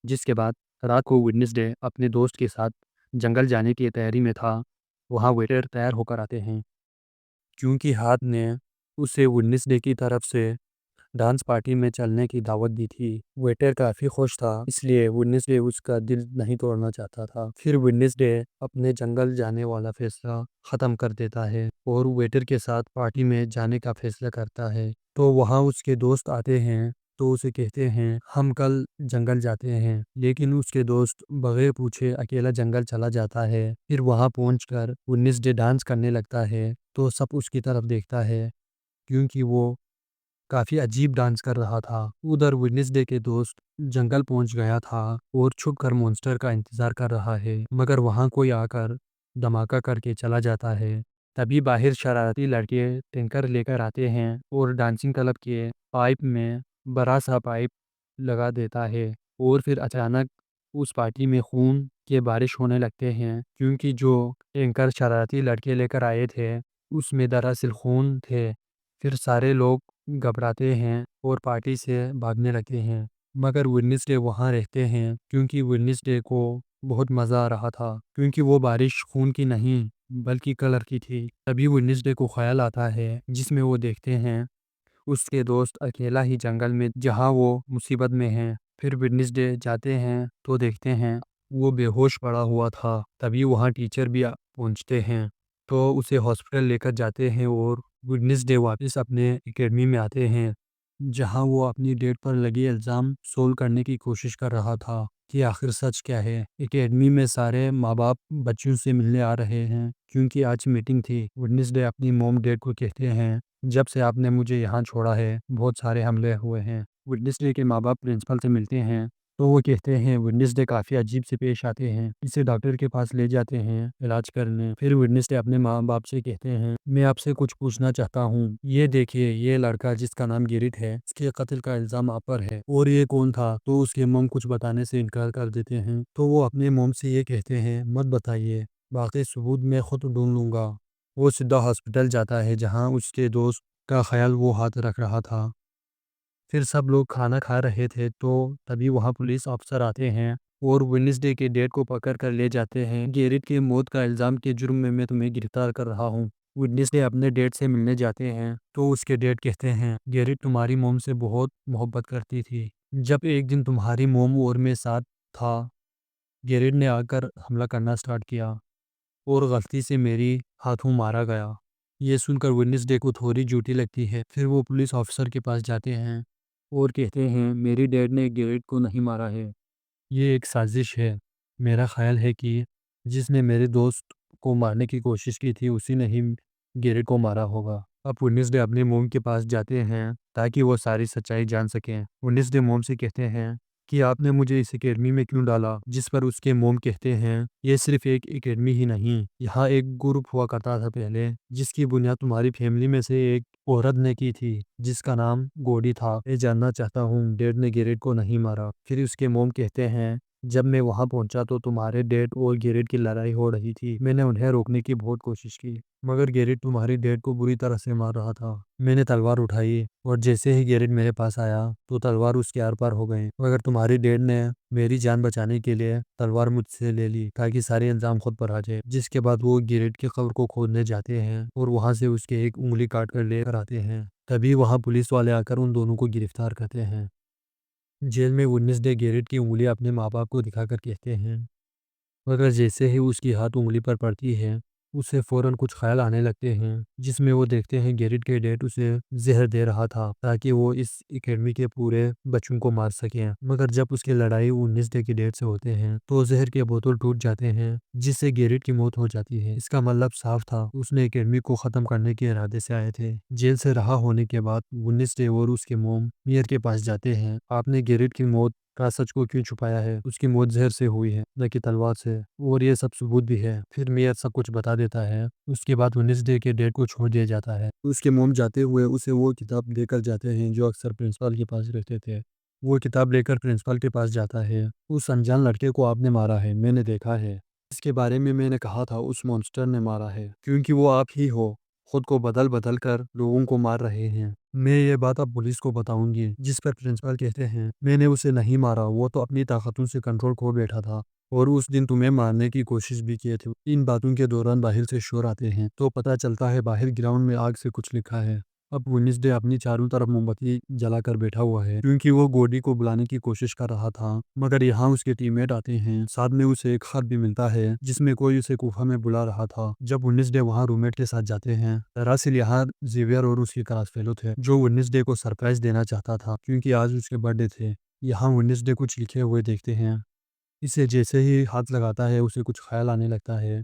जिसके बाद रात को वेडनेसडे अपने दोस्त के साथ जंगल जाने की तैयारी में था। वहाँ वेटर तैयार होकर आते हैं क्योंकि हाथ ने उसे वेडनेसडे की तरफ से डांस पार्टी में चलने की दावत दी थी। वेटर काफ़ी खुश था, इसलिए वेडनेसडे उसका दिल नहीं तोड़ना चाहता था। फिर वेडनेसडे अपने जंगल जाने वाला फैसला ख़त्म कर देता है और वेटर के साथ पार्टी में जाने का फैसला करता है। तो वहाँ उसके दोस्त आते हैं तो उसे कहते हैं हम कल जंगल जाते हैं, लेकिन उसके दोस्त बगैर पूछे अकेला जंगल चला जाता है। फिर वहाँ पहुंचकर वेडनेसडे डांस करने लगता है तो सब उसकी तरफ देखता है क्योंकि वो काफ़ी अजीब डांस कर रहा था। उधर वेडनेसडे के दोस्त जंगल पहुंच गया था और छुपकर मॉन्स्टर का इंतजार कर रहा है, मगर वहां कोई आकर धमाका करके चला जाता है। तभी बाहर शरारती लड़के टैंकर लेकर आते हैं और डांसिंग क्लब के पाइप में बड़ा सा पाइप लगा देता है। और फिर अचानक उस पार्टी में खून के बारिश होने लगते हैं क्योंकि जो टैंकर शरारती लड़के लेकर आए थे उसमें दरअसल खून थे। फिर सारे लोग घबराते हैं और पार्टी से भागने लगते हैं, मगर वेडनेसडे वहाँ रहते हैं क्योंकि वेडनेसडे को बहुत मज़ा आ रहा था क्योंकि वो बारिश खून की नहीं बल्कि कलर की थी। तभी वेडनेसडे को ख्याल आता है जिसमें वो देखते हैं उसके दोस्त अकेला ही जंगल में जहाँ वो मुसीबत में हैं। फिर वेडनेसडे जाते हैं तो देखते हैं वो बेहोश पड़ा हुआ था। तभी वहाँ टीचर भी पहुँचते हैं तो उसे हॉस्पिटल लेकर जाते हैं और वेडनेसडे वापस अपने एकेडमी में आते हैं जहाँ वो अपनी डेट पर लगे इल्ज़ाम सोल्व करने की कोशिश कर रहा था कि आखिर सच क्या है। एकेडमी में सारे माँ बाप बच्चों से मिलने आ रहे हैं क्योंकि आज मीटिंग थी। वेडनेसडे अपनी मॉम डैड को कहते हैं जब से आपने मुझे यहाँ छोड़ा है बहुत सारे हमले हुए हैं। वेडनेसडे के माँ बाप प्रिंसिपल से मिलते हैं तो वो कहते हैं वेडनेसडे काफ़ी अजीब से पेश आते हैं, इसे डॉक्टर के पास ले जाते हैं इलाज करने। फिर वेडनेसडे अपने माँ बाप से कहते हैं मैं आपसे कुछ पूछना चाहता हूँ, ये देखिए ये लड़का जिसका नाम गिरिट है इसके कत्ल का इल्ज़ाम आप पर है और ये कौन था। तो उसके मोम कुछ बताने से इनकार कर देते हैं तो वो अपने मोम से ये कहते हैं मत बताइए, बाकी सबूत मैं खुद ढूंढ लूँगा। वो सीधा हॉस्पिटल जाता है जहाँ उसके दोस्त का ख्याल वो हाथ रख रहा था। फिर सब लोग खाना खा रहे थे तो तभी वहाँ पुलिस ऑफिसर आते हैं और वेडनेसडे के डेट को पकड़ कर ले जाते हैं। गेरिट की मौत का इल्ज़ाम के जुर्म में मैं तुम्हें गिरफ्तार कर रहा हूँ। वेडनेसडे अपने डेट से मिलने जाते हैं तो उसके डेट कहते हैं गेरिट तुम्हारी मोम से बहुत मोहब्बत करती थी। जब एक दिन तुम्हारी मोम और मैं साथ था, गेरिट ने आकर हमला करना स्टार्ट किया और गलती से मेरी हाथों मारा गया। ये सुनकर वेडनेसडे को थोड़ी झूठी लगती है। फिर वो पुलिस ऑफिसर के पास जाते हैं और कहते हैं मेरी डैड ने गेरिट को नहीं मारा है, ये एक साजिश है। मेरा ख्याल है कि जिसने मेरे दोस्त को मारने की कोशिश की थी उसी ने ही गेरिट को मारा होगा। अब वेडनेसडे अपने मोम के पास जाते हैं ताकि वो सारी सच्चाई जान सकें। वेडनेसडे मोम से कहते हैं कि आपने मुझे इस एकेडमी में क्यों डाला। जिस पर उसके मोम कहते हैं ये सिर्फ एक एकेडमी ही नहीं, यहाँ एक ग्रुप हुआ करता था पहले जिसकी बुनियाद तुम्हारी फैमिली में से एक औरत ने की थी जिसका नाम गोडी था। मैं जानना चाहता हूँ डैड ने गेरेट को नहीं मारा। फिर उसके मोम कहते हैं जब मैं वहां पहुंचा तो तुम्हारे डैड और गेरेट की लड़ाई हो रही थी। मैंने उन्हें रोकने की बहुत कोशिश की मगर गेरेट तुम्हारी डैड को बुरी तरह से मार रहा था। मैंने तलवार उठाई और जैसे ही गेरेट मेरे पास आया तो तलवार उसके आर पार हो गई, मगर तुम्हारी डैड ने मेरी जान बचाने के लिए तलवार मुझसे ले ली ताकि सारे इल्जाम खुद पर आ जाए। जिसके बाद वो गेरेट की कब्र को खोदने जाते हैं और वहां से उसके एक उंगली काट कर लेकर आते हैं। तभी वहां पुलिस वाले आकर उन दोनों को गिरफ्तार करते हैं। जेल में वेडनेसडे गेरेट की उंगली अपने माँ बाप को दिखाकर कहते हैं, मगर जैसे ही उसकी हाथ उंगली पर पड़ती है उसे फ़ौरन कुछ ख्याल आने लगते हैं जिसमें वो देखते हैं गेरिट के डैड उसे जहर दे रहा था ताकि वो इस एकेडमी के पूरे बच्चों को मार सकें। मगर जब उसकी लड़ाई 19 डे की डेट से होते हैं तो जहर के बोतल टूट जाते हैं जिससे गेरिट की मौत हो जाती है। इसका मतलब साफ था उसने एकेडमी को ख़त्म करने के इरादे से आए थे। जेल से रहा होने के बाद 19 डे और उसके मोम मियर के पास जाते हैं। आपने गेरिट की मौत का सच को क्यों छुपाया है, उसकी मौत जहर से हुई है न कि तलवार से, और ये सब सबूत भी है। फिर मेयर सब कुछ बता देता है। उसके बाद वेडनेसडे के डेट को छोड़ दिया जाता है। उसके मोम जाते हुए उसे वो किताब लेकर जाते हैं जो अक्सर प्रिंसिपल के पास रहते थे। वो किताब लेकर प्रिंसिपल के पास जाता है। उस अनजान लड़के को आपने मारा है, मैंने देखा है। इसके बारे में मैंने कहा था उस मॉन्स्टर ने मारा है क्योंकि वो आप ही हो। खुद को बदल कर लोगों को मार रहे हैं। मैं ये बात अब पुलिस को बताऊंगी। जिस पर प्रिंसिपल कहते हैं, मैंने उसे नहीं मारा, वो तो अपनी ताकतों से कंट्रोल खो बैठा था और उस दिन तुम्हें मारने की कोशिश भी किए थे। इन बातों के दौरान बाहर से शोर आते हैं तो पता चलता है बाहर ग्राउंड में आग से कुछ लिखा है। अब वेडनेसडे अपनी चारों तरफ मोमबत्ती जलाकर बैठा हुआ है क्योंकि वो गोडी को बुलाने की कोशिश कर रहा था। मगर यहाँ उसके टीममेट आते हैं। साथ में उसे एक खत भी मिलता है जिसमें कोई उसे गुफा में बुला रहा था। जब वेडनेसडे वहाँ रूममेट के साथ जाते हैं, दरअसल यहाँ जेवियर और उसकी क्लास फेलो थे जो वेडनेसडे को सरप्राइज देना चाहता था क्योंकि आज उसके बर्थडे थे। यहाँ वेडनेसडे कुछ लिखे हुए देखते हैं। इसे जैसे ही हाथ लगाता है उसे कुछ ख्याल आने लगता है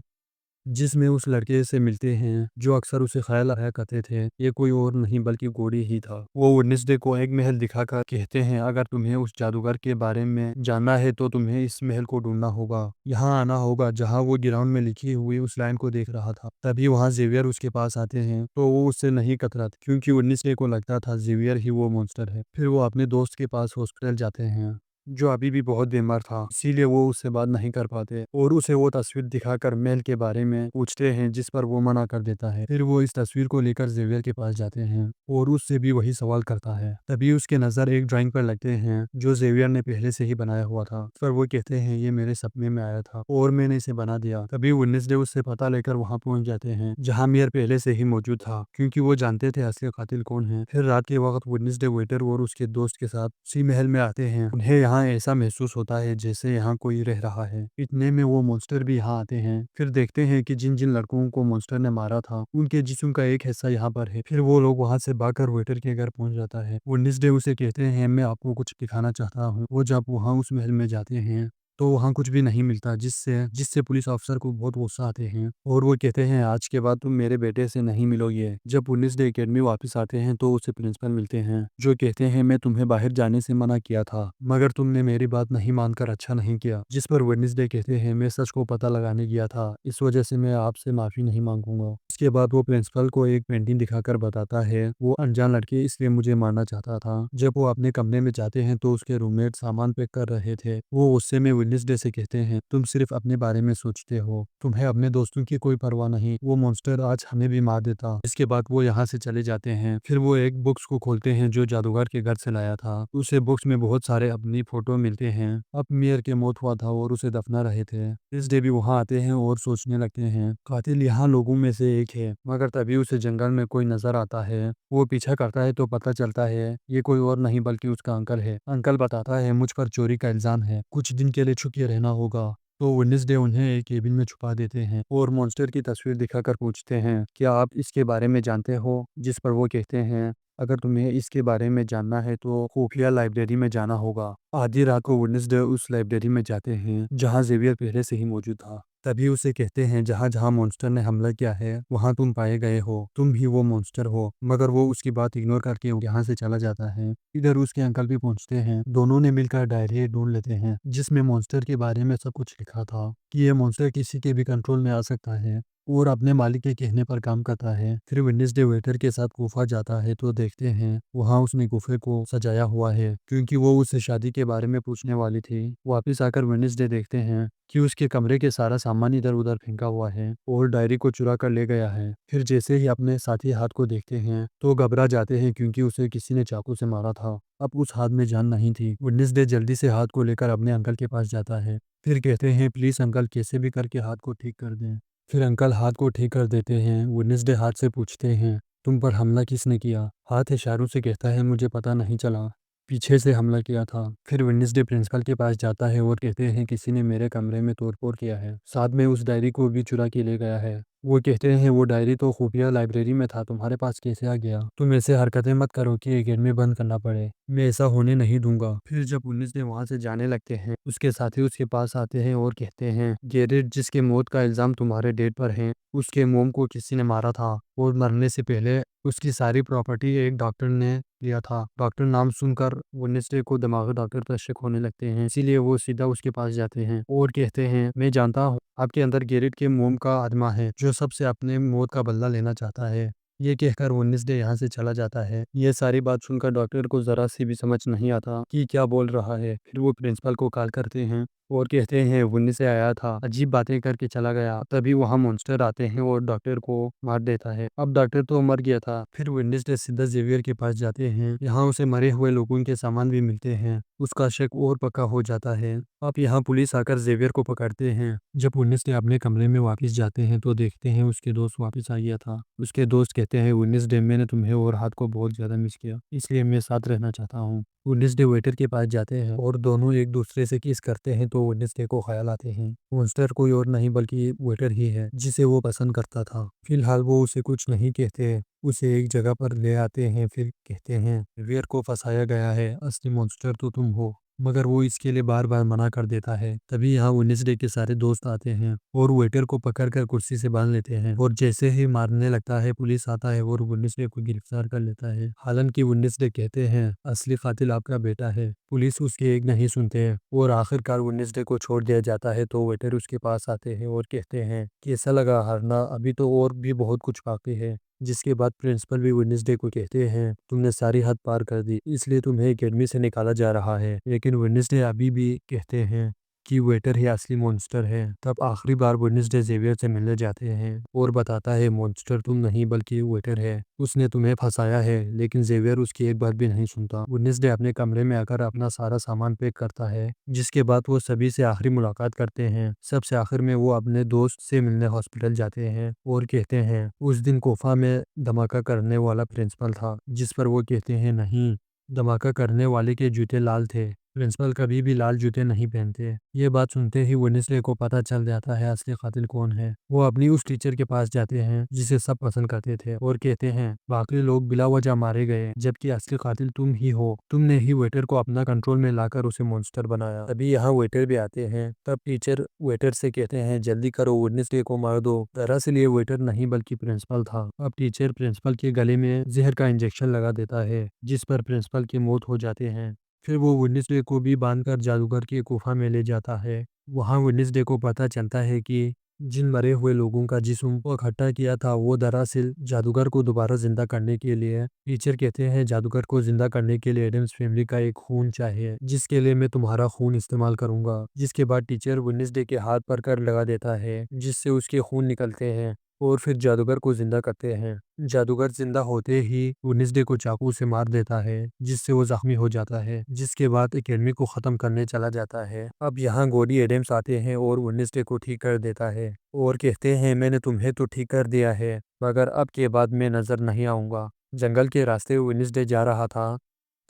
जिसमें उस लड़के से मिलते हैं जो अक्सर उसे ख्याल आया करते थे। ये कोई और नहीं बल्कि गोडी ही था। वो वेडनेसडे को एक महल दिखाकर कहते हैं, अगर तुम्हें उस जादूगर के बारे में जानना है तो तुम्हें इस महल को ढूंढना होगा, यहाँ आना होगा। जहाँ वो ग्राउंड में लिखी हुई उस लाइन को देख रहा था, तभी वहाँ जेवियर उसके पास आते हैं तो वो उससे नहीं कतराते क्योंकि वेडनेसडे को लगता था जेवियर ही वो मॉन्स्टर है। फिर वो अपने दोस्त के पास हॉस्पिटल जाते हैं जो अभी भी बहुत बीमार था, इसीलिए वो उससे बात नहीं कर पाते और उसे वो तस्वीर दिखाकर महल के बारे में पूछते हैं जिस पर वो मना कर देता है। फिर वो इस तस्वीर को लेकर जेवियर के पास जाते हैं और उससे भी वही सवाल करता है। तभी उसके नज़र एक ड्राइंग पर लगते हैं जो जेवियर ने पहले से ही बनाया हुआ था। पर वो कहते हैं ये मेरे सपने में आया था और मैंने इसे बना दिया। तभी वेडनेसडे उससे पता लेकर वहाँ पहुंच जाते हैं जहाँ मियर पहले से ही मौजूद था क्योंकि वो जानते थे असली कातिल कौन है। फिर रात के वक्त वेडनेसडे वेटर और उसके दोस्त के साथ उसी महल में आते हैं। उन्हें यहाँ ऐसा महसूस होता है जैसे यहाँ कोई रह रहा है। इतने में वो मॉन्स्टर भी यहाँ आते हैं। फिर देखते हैं कि जिन जिन लड़कों को मॉन्स्टर ने मारा था उनके जिस्म का एक हिस्सा यहाँ पर है। फिर वो लोग वहाँ से भागकर वेटर के घर पहुंच जाता है। वेडनेसडे उसे कहते हैं मैं आपको कुछ दिखाना चाहता हूँ। वो जब वहाँ उस महल में जाते हैं तो वहाँ कुछ भी नहीं मिलता जिससे जिससे पुलिस अफसर को बहुत गुस्सा आते हैं और वो कहते हैं आज के बाद तुम मेरे बेटे से नहीं मिलोगे। जब वेडनेसडे एकेडमी वापस आते हैं तो उसे प्रिंसिपल मिलते हैं जो कहते हैं मैं तुम्हें बाहर जाने से मना किया था मगर तुमने मेरी बात नहीं मानकर अच्छा नहीं किया। जिस पर वेडनेसडे कहते हैं मैं सच को पता लगाने गया था, इस वजह से मैं आपसे माफी नहीं मांगूंगा। इसके बाद वो प्रिंसिपल को एक पेंटिंग दिखाकर बताता है वो अनजान लड़के इसलिए मुझे मारना चाहता था। जब वो अपने कमरे में जाते हैं तो उसके रूममेट सामान पैक कर रहे थे। वो गुस्से में वेडनेसडे से कहते हैं तुम सिर्फ अपने बारे में सोचते हो, तुम्हें अपने दोस्तों की कोई परवाह नहीं, वो मॉन्स्टर आज हमें भी मार देता। इसके बाद वो यहाँ से चले जाते हैं। फिर वो एक बुक्स को खोलते हैं जो जादूगर के घर से लाया था। उसे बुक्स में बहुत सारे अपनी फोटो मिलते हैं। अब मियर के मौत हुआ था और उसे दफना रहे थे। इस डे भी वहाँ आते हैं और सोचने लगते हैं कातिल यहाँ लोगों में से एक है। मगर तभी उसे जंगल में कोई नजर आता है। वो पीछा करता है तो पता चलता है ये कोई और नहीं बल्कि उसका अंकल है। अंकल बताता है मुझ पर चोरी का इल्जाम है, कुछ दिन के लिए छुपे रहना होगा। तो वेडनेसडे उन्हें एक केबिन में छुपा देते हैं और मॉन्स्टर की तस्वीर दिखाकर पूछते हैं क्या आप इसके बारे में जानते हो। जिस पर वो कहते हैं अगर तुम्हें इसके बारे में जानना है तो खुफिया लाइब्रेरी में जाना होगा। आधी रात को वेडनेसडे उस लाइब्रेरी में जाते हैं जहाँ जेवियर पहले से ही मौजूद था। तभी उसे कहते हैं जहाँ जहाँ मॉन्स्टर ने हमला किया है वहाँ तुम पाए गए हो, तुम ही वो मॉन्स्टर हो। मगर वो उसकी बात इग्नोर करके यहाँ से चला जाता है। इधर उसके अंकल भी पहुँचते हैं। दोनों ने मिलकर डायरी ढूंढ लेते हैं जिसमें मॉन्स्टर के बारे में सब कुछ लिखा था कि ये मॉन्स्टर किसी के भी कंट्रोल में आ सकता है और अपने मालिक के कहने पर काम करता है। फिर वेडनेसडे वेटर के साथ गुफा जाता है तो देखते हैं वहाँ उसने गुफे को सजाया हुआ है क्योंकि वो उससे शादी के बारे में पूछने वाली थी। वापस आकर वेडनेसडे देखते हैं कि उसके कमरे के सारा सामान इधर उधर फेंका हुआ है और डायरी को चुरा कर ले गया है। फिर जैसे ही अपने साथी हाथ को देखते हैं तो घबरा जाते हैं क्योंकि उसे किसी ने चाकू से मारा था। अब उस हाथ में जान नहीं थी। वेडनेसडे जल्दी से हाथ को लेकर अपने अंकल के पास जाता है। फिर कहते हैं प्लीज अंकल कैसे भी करके हाथ को ठीक कर दें। फिर अंकल हाथ को ठीक कर देते हैं। वेडनेसडे हाथ से पूछते हैं तुम पर हमला किसने किया। हाथ इशारों से कहता है मुझे पता नहीं चला, पीछे से हमला किया था। फिर वेडनेसडे प्रिंसिपल के पास जाता है और कहते हैं किसी ने मेरे कमरे में तोड़फोड़ किया है, साथ में उस डायरी को भी चुरा के ले गया है। वो कहते हैं वो डायरी तो खुफिया लाइब्रेरी में था, तुम्हारे पास कैसे आ गया। तुम ऐसे हरकतें मत करो कि एकेडमी बंद करना पड़े, मैं ऐसा होने नहीं दूंगा। फिर जब वेडनेसडे वहाँ से जाने लगते हैं उसके साथी उसके पास आते हैं और कहते हैं गैरेट जिसके मौत का इल्जाम तुम्हारे डैड पर है, उसके मोम को किसी ने मारा था और मरने से पहले उसकी सारी प्रॉपर्टी एक डॉक्टर ने लिया था। डॉक्टर नाम सुनकर वेडनेसडे को दिमागी डॉक्टर पर शक होने लगते हैं, इसीलिए वो सीधा उसके पास जाते हैं और कहते हैं मैं जानता हूँ आपके अंदर गैरेट के मोम का आत्मा है जो सबसे अपने मौत का बदला लेना चाहता है। ये कहकर वेडनेसडे यहाँ से चला जाता है। ये सारी बात सुनकर डॉक्टर को जरा सी भी समझ नहीं आता कि क्या बोल रहा है। फिर वो प्रिंसिपल को कॉल करते हैं और कहते हैं वुडनेस से आया था, अजीब बातें करके चला गया। तभी वहाँ मॉन्स्टर आते हैं और डॉक्टर को मार देता है। अब डॉक्टर तो मर गया था। फिर वेडनेसडे सीधा जेवियर के पास जाते हैं। यहाँ उसे मरे हुए लोगों के सामान भी मिलते हैं। उसका शक और पक्का हो जाता है। अब यहाँ पुलिस आकर जेवियर को पकड़ते हैं। जब वेडनेसडे अपने कमरे में वापस जाते हैं तो देखते हैं उसके दोस्त वापस आ गया था। उसके दोस्त कहते हैं वेडनेसडे, मैंने तुम्हें और हाथ को बहुत ज्यादा मिस किया, इसलिए मैं साथ रहना चाहता हूँ। वेडनेसडे वेटर के पास जाते हैं और दोनों एक दूसरे से किस करते हैं तो वेडनेसडे को ख्याल आते हैं मॉन्स्टर कोई और नहीं बल्कि वेटर ही है जिसे वो पसंद करता था। फिलहाल वो उसे कुछ नहीं कहते, उसे एक जगह पर ले आते हैं। फिर कहते हैं वेयर को फंसाया गया है, असली मॉन्स्टर तो तुम हो। मगर वो इसके लिए बार बार मना कर देता है। तभी यहाँ वेडनेसडे के सारे दोस्त आते हैं और वेटर को पकड़कर कुर्सी से बांध लेते हैं। और जैसे ही मारने लगता है पुलिस आता है और वेडनेसडे को गिरफ्तार कर लेता है। हालांकि वेडनेसडे कहते हैं असली कातिल आपका बेटा है। पुलिस उसके एक नहीं सुनते हैं और आखिरकार वेडनेसडे को छोड़ दिया जाता है। तो वेटर उसके पास आते हैं और कहते हैं कैसा लगा हारना, अभी तो और भी बहुत कुछ बाकी है। जिसके बाद प्रिंसिपल भी वेडनेसडे को कहते हैं तुमने सारी हद पार कर दी, इसलिए तुम्हें एकेडमी से निकाला जा रहा है। लेकिन वेडनेसडे अभी भी कहते हैं कि वेटर ही असली मॉन्स्टर है। तब आखिरी बार वेडनेसडे जेवियर से मिलने जाते हैं और बताता है मॉन्स्टर तुम नहीं बल्कि वेटर है, उसने तुम्हें फंसाया है। लेकिन जेवियर उसकी एक बात भी नहीं सुनता। वेडनेसडे अपने कमरे में आकर अपना सारा सामान पैक करता है। जिसके बाद वो सभी से आखिरी मुलाकात करते हैं। सबसे आखिर में वो अपने दोस्त से मिलने हॉस्पिटल जाते हैं और कहते हैं उस दिन कोफा में धमाका करने वाला प्रिंसिपल था। जिस पर वो कहते हैं नहीं, धमाका करने वाले के जूते लाल थे, प्रिंसिपल कभी भी लाल जूते नहीं पहनते। ये बात सुनते ही वेडनेसडे को पता चल जाता है असली कातिल कौन है। वो अपनी उस टीचर के पास जाते हैं जिसे सब पसंद करते थे और कहते हैं बाकी लोग बिला वजह मारे गए जबकि असली कातिल तुम ही हो, तुमने ही वेटर को अपना कंट्रोल में लाकर उसे मॉन्स्टर बनाया। तभी यहाँ वेटर भी आते हैं। तब टीचर वेटर से कहते हैं जल्दी करो वेडनेसडे को मार दो। दरअसल ये वेटर नहीं बल्कि प्रिंसिपल था। अब टीचर प्रिंसिपल के गले में जहर का इंजेक्शन लगा देता है जिस पर प्रिंसिपल की मौत हो जाते हैं। फिर वो वेडनेसडे को भी बांधकर जादूगर की गुफा में ले जाता है। वहाँ वेडनेसडे को पता चलता है कि जिन मरे हुए लोगों का जिस्म वो इकट्ठा किया था वो दरअसल जादूगर को दोबारा जिंदा करने के लिए। टीचर कहते हैं जादूगर को जिंदा करने के लिए एडम्स फैमिली का एक खून चाहिए जिसके लिए मैं तुम्हारा खून इस्तेमाल करूंगा। जिसके बाद टीचर वेडनेसडे के हाथ पर कर लगा देता है जिससे उसके खून निकलते हैं और फिर जादूगर को जिंदा करते हैं। जादूगर जिंदा होते ही वेडनेसडे को चाकू से मार देता है जिससे वो जख्मी हो जाता है। जिसके बाद एकेडमी को खत्म करने चला जाता है। अब यहाँ गोडी एडम्स आते हैं और वेडनेसडे को ठीक कर देता है और कहते हैं मैंने तुम्हें तो ठीक कर दिया है मगर अब के बाद मैं नजर नहीं आऊंगा। जंगल के रास्ते वेडनेसडे जा रहा था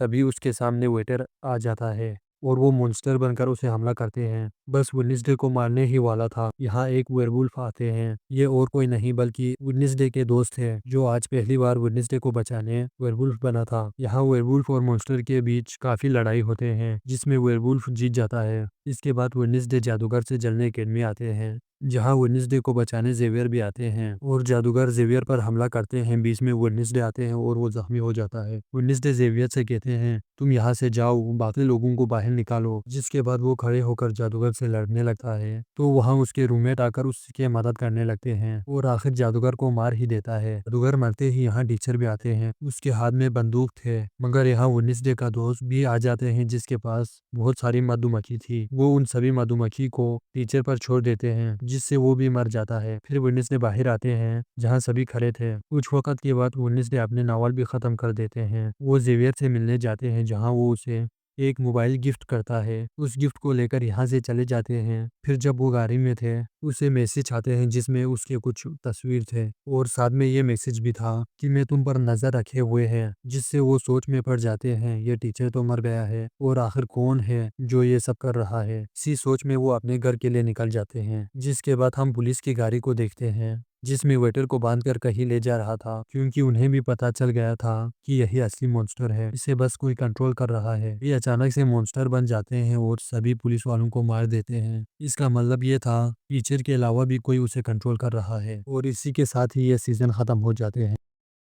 तभी उसके सामने वेटर आ जाता है और वो मॉन्स्टर बनकर उसे हमला करते हैं। बस वेडनेसडे को मारने ही वाला था। यहाँ एक वेयरवुल्फ आते हैं। ये और कोई नहीं बल्कि वेडनेसडे के दोस्त है जो आज पहली बार वेडनेसडे को बचाने वेयरवुल्फ बना था। यहाँ वेयरवुल्फ और मॉन्स्टर के बीच काफी लड़ाई होते हैं जिसमें वेयरवुल्फ जीत जाता है। इसके बाद वेडनेसडे जादूगर से जलने एकेडमी आते हैं जहाँ वेडनेसडे को बचाने जेवियर भी आते हैं और जादूगर जेवियर पर हमला करते हैं। बीच में वेडनेसडे आते हैं और वो जख्मी हो जाता है। वेडनेसडे जेवियर से कहते हैं तुम यहाँ से जाओ, बाकी लोगों को बाहर निकालो। जिसके बाद वो खड़े होकर जादूगर से लड़ने लगता है तो वहाँ उसके रूममेट आकर उसकी मदद करने लगते हैं और आखिर जादूगर को मार ही देता है। जादूगर मरते ही यहाँ टीचर भी आते हैं, उसके हाथ में बंदूक थे। मगर यहाँ वेडनेसडे का दोस्त भी आ जाते हैं जिसके पास बहुत सारी मधुमक्खी थी। वो उन सभी मधुमक्खी को टीचर पर छोड़ देते हैं जिससे वो भी मर जाता है। फिर वेडनेसडे बाहर आते हैं जहाँ सभी खड़े थे। कुछ वक्त के बाद वेडनेसडे अपने नावल भी खत्म कर देते हैं। वो जेवियर से मिलने जाते हैं जहाँ वो उसे एक मोबाइल गिफ्ट करता है। उस गिफ्ट को लेकर यहाँ से चले जाते हैं। फिर जब वो गाड़ी में थे उसे मैसेज आते हैं जिसमें उसके कुछ तस्वीर थे और साथ में ये मैसेज भी था कि मैं तुम पर नजर रखे हुए हैं। जिससे वो सोच में पड़ जाते हैं ये टीचर तो मर गया है और आखिर कौन है जो ये सब कर रहा है। इसी सोच में वो अपने घर के लिए निकल जाते हैं। जिसके बाद हम पुलिस की गाड़ी को देखते हैं जिसमें वेटर को बांधकर कहीं ले जा रहा था क्योंकि उन्हें भी पता चल गया था कि यही असली मॉन्स्टर है, इसे बस कोई कंट्रोल कर रहा है। ये अचानक से मॉन्स्टर बन जाते हैं और सभी पुलिस वालों को मार देते हैं। इसका मतलब ये था टीचर के अलावा भी कोई उसे कंट्रोल कर रहा है। और इसी के साथ ही ये सीजन खत्म हो जाते हैं।